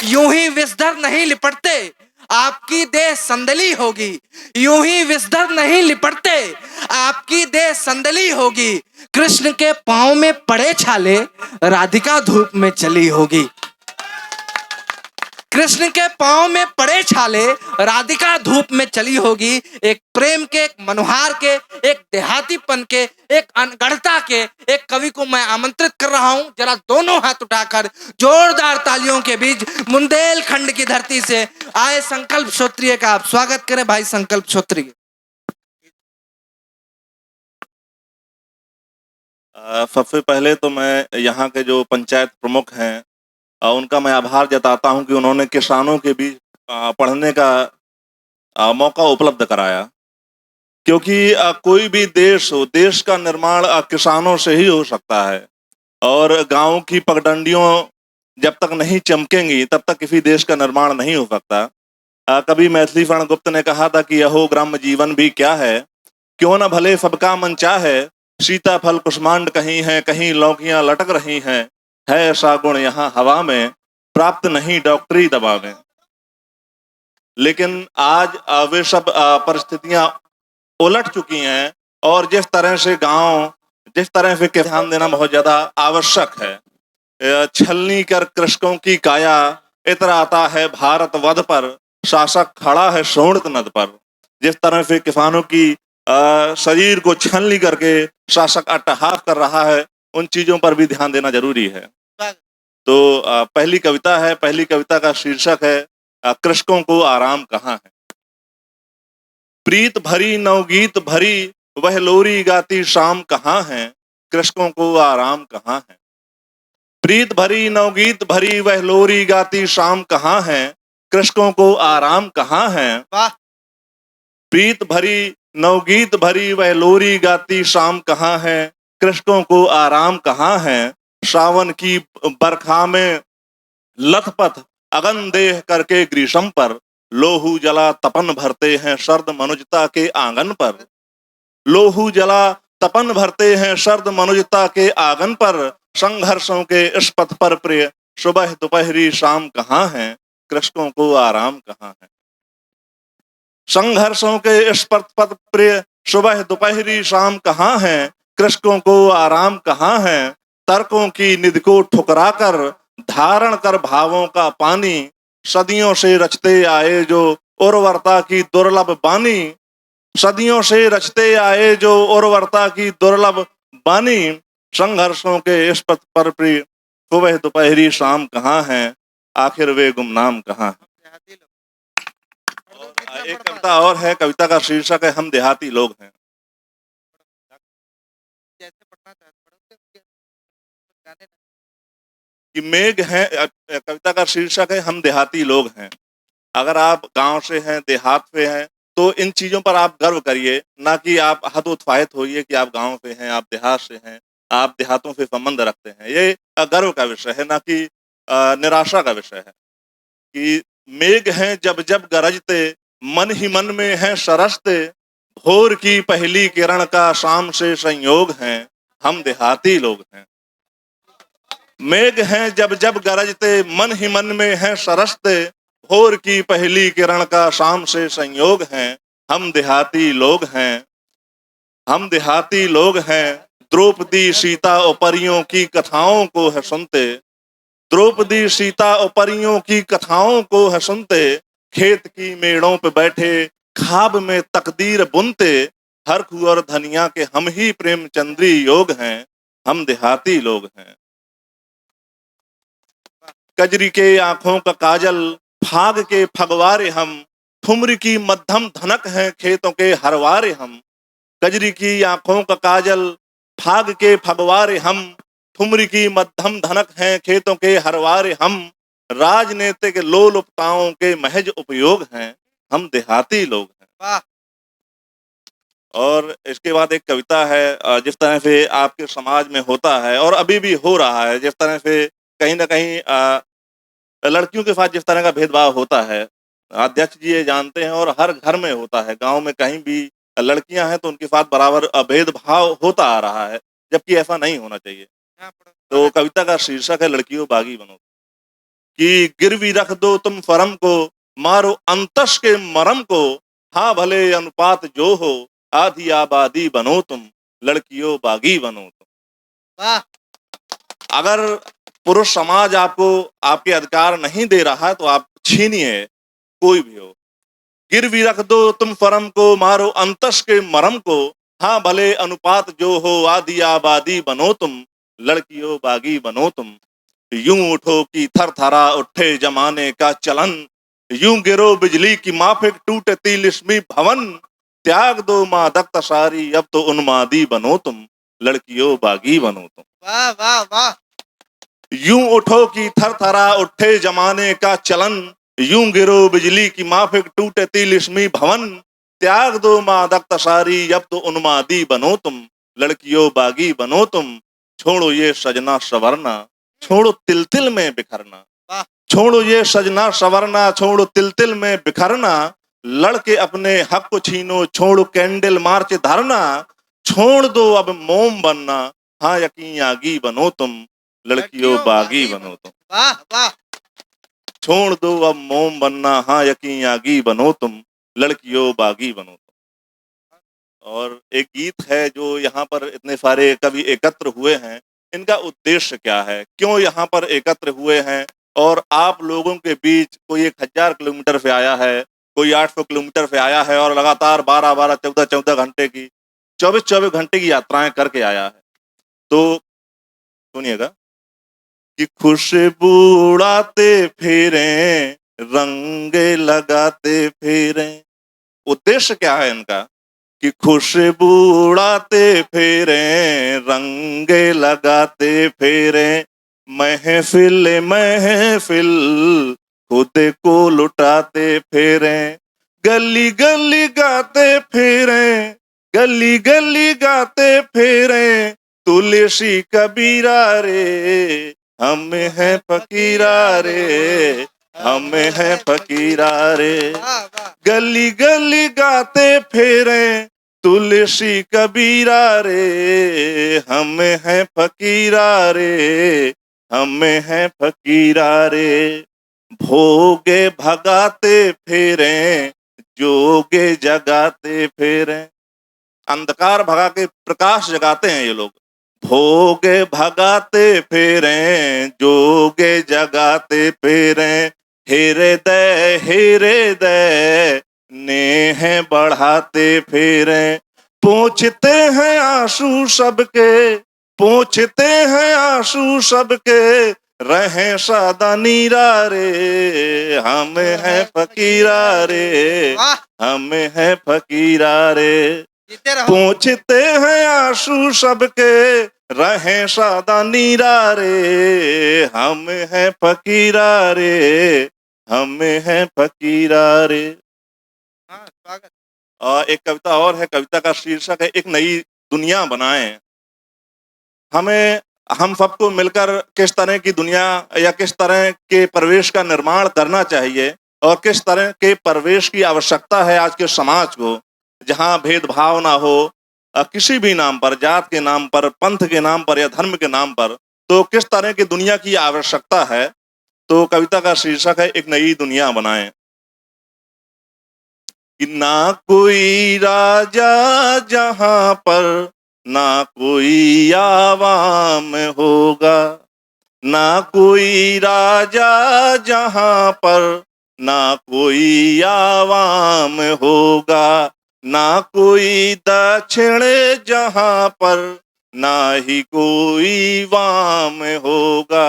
यूं ही विषधर नहीं लिपटते, आपकी देह संदली होगी। यूं ही विषधर नहीं लिपटते, आपकी देह संदली होगी। कृष्ण के पांव में पड़े छाले, राधिका धूप में चली होगी। कृष्ण के पांव में पड़े छाले, राधिका धूप में चली होगी। एक प्रेम के, एक मनोहार के, एक देहातीपन के, एक अनगढ़ता के एक कवि को मैं आमंत्रित कर रहा हूं, जरा दोनों हाथ उठाकर जोरदार तालियों के बीच बुंदेलखंड की धरती से आए संकल्प श्रोत्रिय का आप स्वागत करें। भाई संकल्प श्रोत्रिय। सबसे पहले तो मैं यहाँ के जो पंचायत प्रमुख हैं उनका मैं आभार जताता हूँ कि उन्होंने किसानों के बीच पढ़ने का मौका उपलब्ध कराया, क्योंकि कोई भी देश हो, देश का निर्माण किसानों से ही हो सकता है। और गांव की पगडंडियों जब तक नहीं चमकेंगी तब तक किसी देश का निर्माण नहीं हो सकता। कभी मैथिली फण गुप्त ने कहा था कि यहो ग्राम्य जीवन भी क्या है, क्यों न भले सबका मन चाहे, सीताफल कुसुमांड कहीं है, कहीं लौकियां लटक रही हैं, है ऐसा गुण यहाँ हवा में, प्राप्त नहीं डॉक्टरी दवा में। लेकिन आज वे सब परिस्थितियां उलट चुकी हैं, और जिस तरह से गांव, जिस तरह से ध्यान देना बहुत ज्यादा आवश्यक है। छलनी कर कृषकों की काया, इतराता है भारत वध पर, शासक खड़ा है शोणित नद पर। जिस तरह से किसानों की शरीर को छलनी करके शासक अट्टहास कर रहा है, उन चीजों पर भी ध्यान देना जरूरी है। तो पहली कविता है, पहली कविता का शीर्षक है कृषकों को आराम कहाँ है। प्रीत भरी नवगीत भरी वह लोरी गाती शाम कहाँ है, कृषकों को आराम कहाँ है। प्रीत भरी नवगीत भरी वह लोरी गाती शाम कहाँ है, कृषकों को आराम कहाँ है। वाह। प्रीत भरी नवगीत भरी वह लोरी गाती शाम कहाँ है, कृषकों को आराम कहाँ है। सावन की बरखा में लथपथ अगन देह करके ग्रीष्म पर, लोहू जला तपन भरते हैं सर्द मनुजता के आंगन पर। लोहू जला तपन भरते हैं सर्द मनुजता के आंगन पर, संघर्षों के इस पथ पर प्रिय सुबह दोपहरी शाम कहाँ है, कृषकों को आराम कहाँ है। संघर्षों के इस पथ पर प्रिय सुबह दोपहरी शाम कहाँ है, कृषकों को आराम कहाँ है। तर्कों की निधि को ठुकरा कर धारण कर भावों का पानी, सदियों से रचते आए जो उर्वरता की दुर्लभ बानी। सदियों से रचते आए जो उर्वरता की दुर्लभ बानी, संघर्षों के इस पथ पर प्रिय सुबह दोपहरी शाम कहाँ है, आखिर वे गुमनाम कहाँ है। एक कविता और है, कविता का शीर्षक है हम देहाती लोग हैं। कि मेघ है, कविता का शीर्षक है हम देहाती लोग हैं। अगर आप गांव से हैं, देहात से हैं, तो इन चीजों पर आप गर्व करिए, ना कि आप हतोत्साहित होइए कि आप गांव से हैं, आप देहात से हैं, आप देहातों से संबंध रखते हैं। ये गर्व का विषय है, ना कि निराशा का विषय है। कि मेघ हैं जब जब गरजते, मन ही मन में है सरसते, भोर की पहली किरण का शाम से संयोग है, हम देहाती लोग हैं। मेघ हैं जब जब गरजते, मन ही मन में है सरसते, भोर की पहली किरण का शाम से संयोग है, हम देहाती लोग हैं। हम देहाती लोग हैं, द्रौपदी सीता और परियों की कथाओं को है सुनते। द्रौपदी सीता और परियों की कथाओं को है सुनते, खेत की मेड़ों पे बैठे खाब में तकदीर बुनते, हरखू और धनिया के हम ही प्रेमचंद्री योग हैं, हम देहाती लोग हैं। कजरी के आंखों का काजल फाग के फगवारे हम, ठुमरी की मध्यम धनक है खेतों के हरवारे हम। कजरी की आंखों का काजल फाग के फगवारे हम, ठुमरी की मध्यम धनक है खेतों के हरवारे हम। राजनीतिक लोलुपताओं के महज उपयोग हैं, हम देहाती लोग हैं। और इसके बाद एक कविता है, जिस तरह से आपके समाज में होता है और अभी भी हो रहा है, जिस तरह से कहीं ना कहीं लड़कियों के साथ जिस तरह का भेदभाव होता है, अध्यक्ष जी ये जानते हैं, और हर घर में होता है। गांव में कहीं भी लड़कियां हैं तो उनके साथ बराबर भेदभाव होता आ रहा है, जबकि ऐसा नहीं होना चाहिए। तो कविता का शीर्षक है लड़कियों बागी बनो। कि गिरवी रख दो तुम फरम को, मारो अंतश के मरम को, हाँ भले अनुपात जो हो, आधी आबादी बनो तुम, लड़कियों बागी बनो तुम। वाह अगर पुरुष समाज आपको आपके अधिकार नहीं दे रहा है तो आप छीनिए, कोई भी हो। गिरवी रख दो तुम फरम को, मारो अंतश के मरम को, हाँ भले अनुपात जो हो, आधी आबादी बनो तुम, लड़कियों बागी बनो तुम। यूं उठो कि थर थरा उठे जमाने का चलन, यूं गिरो बिजली की माफिक टूटे तिलिस्मी भवन, त्याग दो मादक तशारी अब तो उन्मादी बनो तुम, लड़कियों बागी बनो तुम। वाह वाह वाह। यूं उठो कि थर थरा उठे जमाने का चलन, यूं गिरो बिजली की माफिक टूटे तिलिस्मी भवन, त्याग दो मादक तशारी अब तो उन्मादी बनो तुम, लड़कियों बागी बनो तुम। छोड़ो ये सजना सवरना, छोड़ो तिल तिल में बिखरना, वाह छोड़ो ये सजना सवरना, छोड़ो तिल तिल में बिखरना, लड़के अपने हक को छीनो, छोड़ो कैंडल मार्च धरना, छोड़ दो अब मोम बनना, हाँ यकीन आगी बनो तुम, लड़कियों बागी बनो तुम। वाह वाह। छोड़ दो अब मोम बनना, हाँ यकीन आगी बनो तुम, लड़कियों बागी बनो तुम। और एक गीत है जो यहाँ पर इतने सारे कवि एकत्र हुए हैं, इनका उद्देश्य क्या है, क्यों यहाँ पर एकत्र हुए हैं, और आप लोगों के बीच कोई 1000 किलोमीटर से आया है, कोई 800 किलोमीटर से आया है, और लगातार 12-12, 14-14 घंटे की, 24-24 घंटे की यात्राएं करके आया है। तो सुनिएगा कि खुशबू उड़ाते फिरे, रंग लगाते फिरे। उद्देश्य क्या है इनका कि खुशबू उड़ाते फिरे, रंग लगाते फिरे, महफिल महफिल खुद को लुटाते फिरे, गली गली गाते फिरे, गली गली गाते फिरे, तुलसी कबीरा रे हम है फकीरा रे, हम है फकीरा रे। वाह वाह। गली गली गाते फिरे, तुलसी कबीरा रे हम है फकीरा रे, हम है फकीरा रे। भोगे भगाते फिरे, जोगे जगाते फिरे। अंधकार भगा के प्रकाश जगाते हैं ये लोग। भोगे भगाते फिरे, जोगे जगाते फिरे, हृदय हृदय नेह बढ़ाते फिरे, पोंछते हैं आंसू सबके, पोंछते हैं आंसू सबके, रहे सदा नीरा रे हम है फकीरा रे, वाह हम है फकीरा रे। जीते रहो। पोंछते हैं आंसू सबके, रहे सदा नीरा रे हम है फकीरा रे, हम है फकीरा रे। हाँ स्वागत। और एक कविता और है, कविता का शीर्षक है एक नई दुनिया बनाएं। हमें हम सबको मिलकर किस तरह की दुनिया या किस तरह के परिवेश का निर्माण करना चाहिए, और किस तरह के परिवेश की आवश्यकता है आज के समाज को, जहाँ भेदभाव ना हो किसी भी नाम पर, जात के नाम पर, पंथ के नाम पर या धर्म के नाम पर। तो किस तरह की दुनिया की आवश्यकता है, तो कविता का शीर्षक है एक नई दुनिया बनाएं। कि ना कोई राजा जहां पर, ना कोई आवाम होगा, ना कोई राजा जहां पर, ना कोई आवाम होगा, ना कोई दक्षिण जहां पर, ना ही कोई वाम होगा,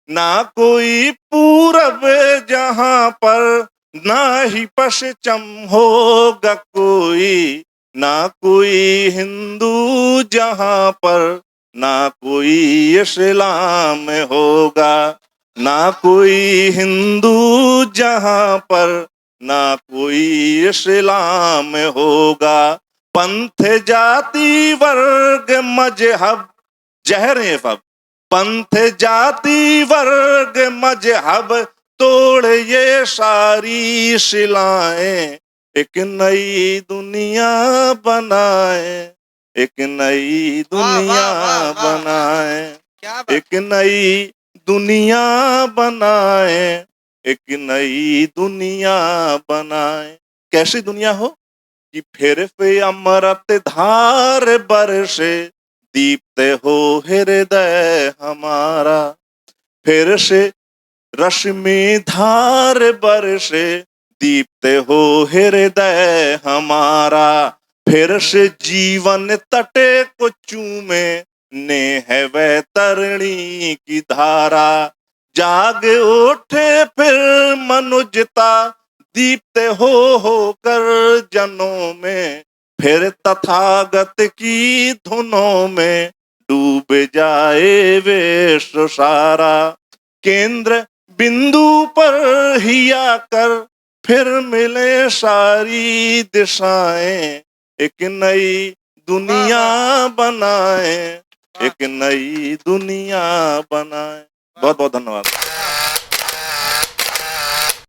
ना कोई पूरब जहां पर, ना ही पश्चिम होगा कोई, ना कोई हिंदू जहां पर, ना कोई इस्लाम होगा, ना कोई हिंदू जहां पर, ना कोई इस्लाम होगा। पंथ जाति वर्ग मजहब जहर सब, पंथ जाति वर्ग मजहब तोड़ ये सारी शिलाएं, एक नई दुनिया बनाए, एक नई दुनिया वाह, वाह, वाह, वाह। बनाए, क्या बात। एक नई दुनिया बनाए, एक नई दुनिया बनाए। कैसी दुनिया हो कि फिर पे अमृत धार बरसे, दीप्त हो हृदय हमारा। फिर से रश्मि धार बरसे, दीप्त हो हृदय हमारा। फिर से जीवन तटे को चूमे, नेह वह तरणी की धारा। जाग उठे फिर मनुजता, दीप्त होकर जनों में। फिर तथागत की धुनों में, डूब जाए विश्व सारा। केंद्र बिंदु पर ही आकर, फिर मिले सारी दिशाएं। एक नई दुनिया बनाए, एक नई दुनिया बनाए। बहुत बहुत धन्यवाद।